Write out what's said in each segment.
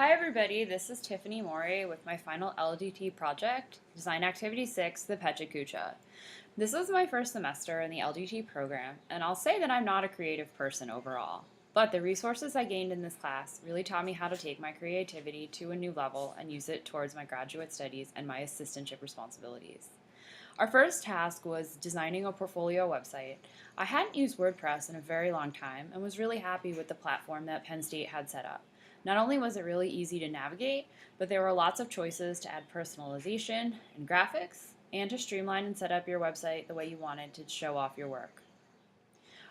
Hi everybody, this is Tiffany Mori with my final LDT project, Design Activity 6, the PechaKucha. This is my first semester in the LDT program, and I'll say that I'm not a creative person overall. But the resources I gained in this class really taught me how to take my creativity to a new level and use it towards my graduate studies and my assistantship responsibilities. Our first task was designing a portfolio website. I hadn't used WordPress in a very long time and was really happy with the platform that Penn State had set up. Not only was it really easy to navigate, but there were lots of choices to add personalization and graphics, and to streamline and set up your website the way you wanted to show off your work.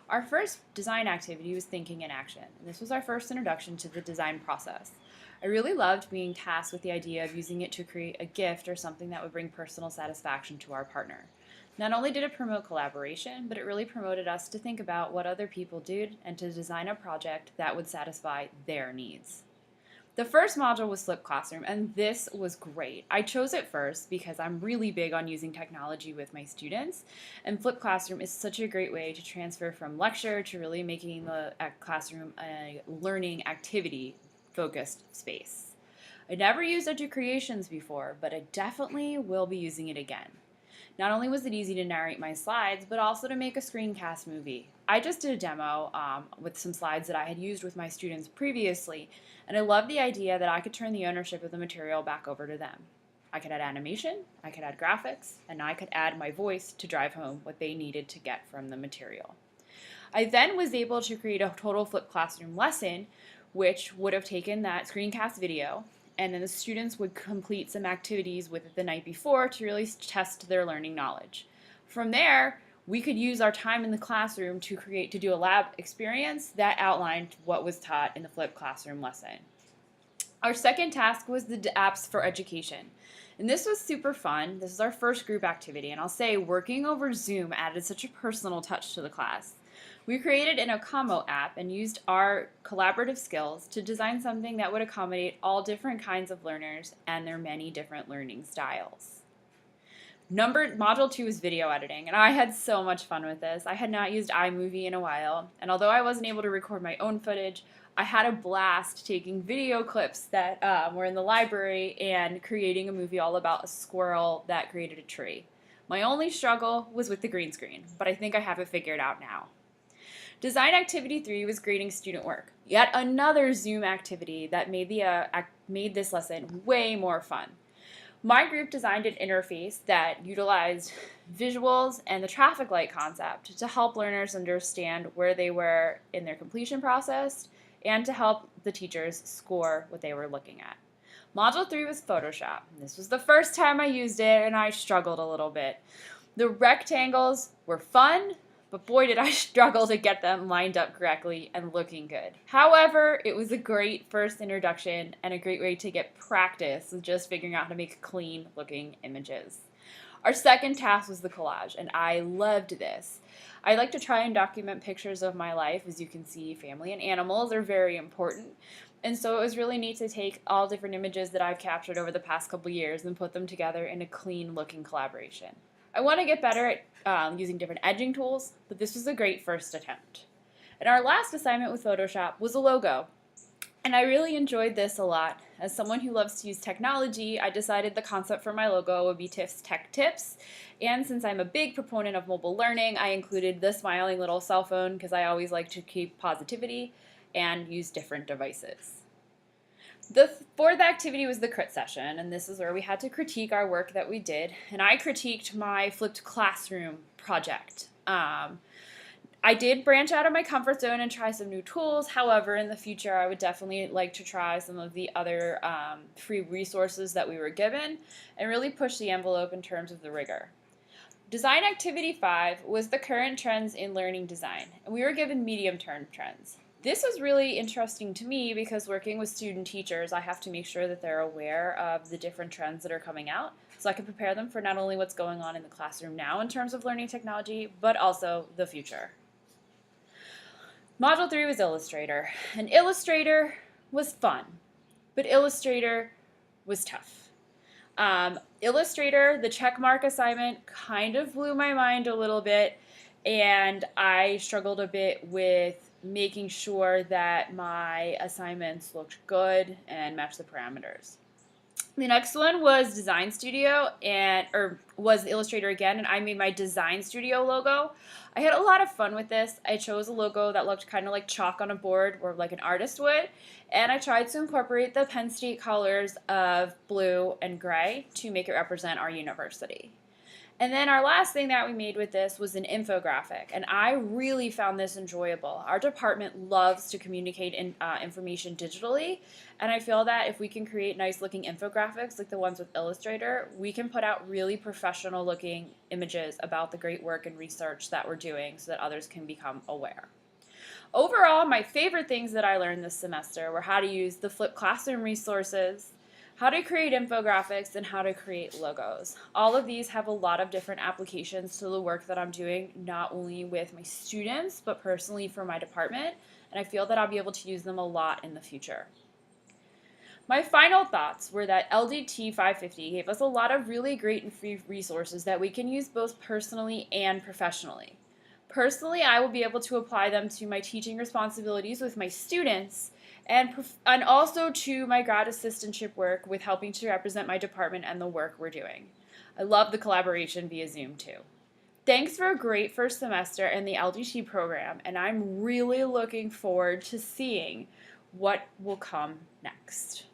Our first design activity was thinking in action, and this was our first introduction to the design process. I really loved being tasked with the idea of using it to create a gift or something that would bring personal satisfaction to our partner. Not only did it promote collaboration, but it really promoted us to think about what other people did and to design a project that would satisfy their needs. The first module was Flipped Classroom, and this was great. I chose it first because I'm really big on using technology with my students, and Flipped Classroom is such a great way to transfer from lecture to really making the classroom a learning activity focused space. I never used Educreations before, but I definitely will be using it again. Not only was it easy to narrate my slides, but also to make a screencast movie. I just did a demo with some slides that I had used with my students previously, and I loved the idea that I could turn the ownership of the material back over to them. I could add animation, I could add graphics, and I could add my voice to drive home what they needed to get from the material. I then was able to create a total flipped classroom lesson, which would have taken that screencast video, and then the students would complete some activities with it the night before to really test their learning knowledge. From there, we could use our time in the classroom to do a lab experience that outlined what was taught in the flipped classroom lesson. Our second task was the apps for education. And this was super fun. This is our first group activity, and I'll say working over Zoom added such a personal touch to the class. We created an Okamo app and used our collaborative skills to design something that would accommodate all different kinds of learners and their many different learning styles. Module 2 is video editing, and I had so much fun with this. I had not used iMovie in a while, and although I wasn't able to record my own footage, I had a blast taking video clips that were in the library and creating a movie all about a squirrel that created a tree. My only struggle was with the green screen, but I think I have it figured out now. Design Activity 3 was grading student work, yet another Zoom activity that made this lesson way more fun. My group designed an interface that utilized visuals and the traffic light concept to help learners understand where they were in their completion process and to help the teachers score what they were looking at. Module 3 was Photoshop. This was the first time I used it, and I struggled a little bit. The rectangles were fun, but boy did I struggle to get them lined up correctly and looking good. However, it was a great first introduction and a great way to get practice with just figuring out how to make clean looking images. Our second task was the collage, and I loved this. I like to try and document pictures of my life. As you can see, family and animals are very important. And so it was really neat to take all different images that I've captured over the past couple years and put them together in a clean looking collaboration. I want to get better at using different edging tools, but this was a great first attempt. And our last assignment with Photoshop was a logo. And I really enjoyed this a lot. As someone who loves to use technology, I decided the concept for my logo would be Tiff's Tech Tips. And since I'm a big proponent of mobile learning, I included the smiling little cell phone because I always like to keep positivity and use different devices. The fourth activity was the crit session, and this is where we had to critique our work that we did, and I critiqued my flipped classroom project. I did branch out of my comfort zone and try some new tools. However, in the future, I would definitely like to try some of the other free resources that we were given and really push the envelope in terms of the rigor. Design Activity 5 was the current trends in learning design, and we were given medium-term trends. This was really interesting to me because working with student teachers, I have to make sure that they're aware of the different trends that are coming out so I can prepare them for not only what's going on in the classroom now in terms of learning technology, but also the future. Module 3 was Illustrator, and Illustrator was fun, but Illustrator was tough. Illustrator, the checkmark assignment, kind of blew my mind a little bit. and I struggled a bit with making sure that my assignments looked good and matched the parameters. The next one was Design Studio or was Illustrator again, and I made my Design Studio logo. I had a lot of fun with this. I chose a logo that looked kind of like chalk on a board or like an artist would, and I tried to incorporate the Penn State colors of blue and gray to make it represent our university. And then our last thing that we made with this was an infographic, and I really found this enjoyable. Our department loves to communicate information digitally, and I feel that if we can create nice looking infographics like the ones with Illustrator, we can put out really professional looking images about the great work and research that we're doing so that others can become aware. Overall, my favorite things that I learned this semester were how to use the flipped classroom resources, how to create infographics, and how to create logos. All of these have a lot of different applications to the work that I'm doing, not only with my students, but personally for my department, and I feel that I'll be able to use them a lot in the future. My final thoughts were that LDT 550 gave us a lot of really great and free resources that we can use both personally and professionally. Personally, I will be able to apply them to my teaching responsibilities with my students and also to my grad assistantship work with helping to represent my department and the work we're doing. I love the collaboration via Zoom too. Thanks for a great first semester in the LDT program, and I'm really looking forward to seeing what will come next.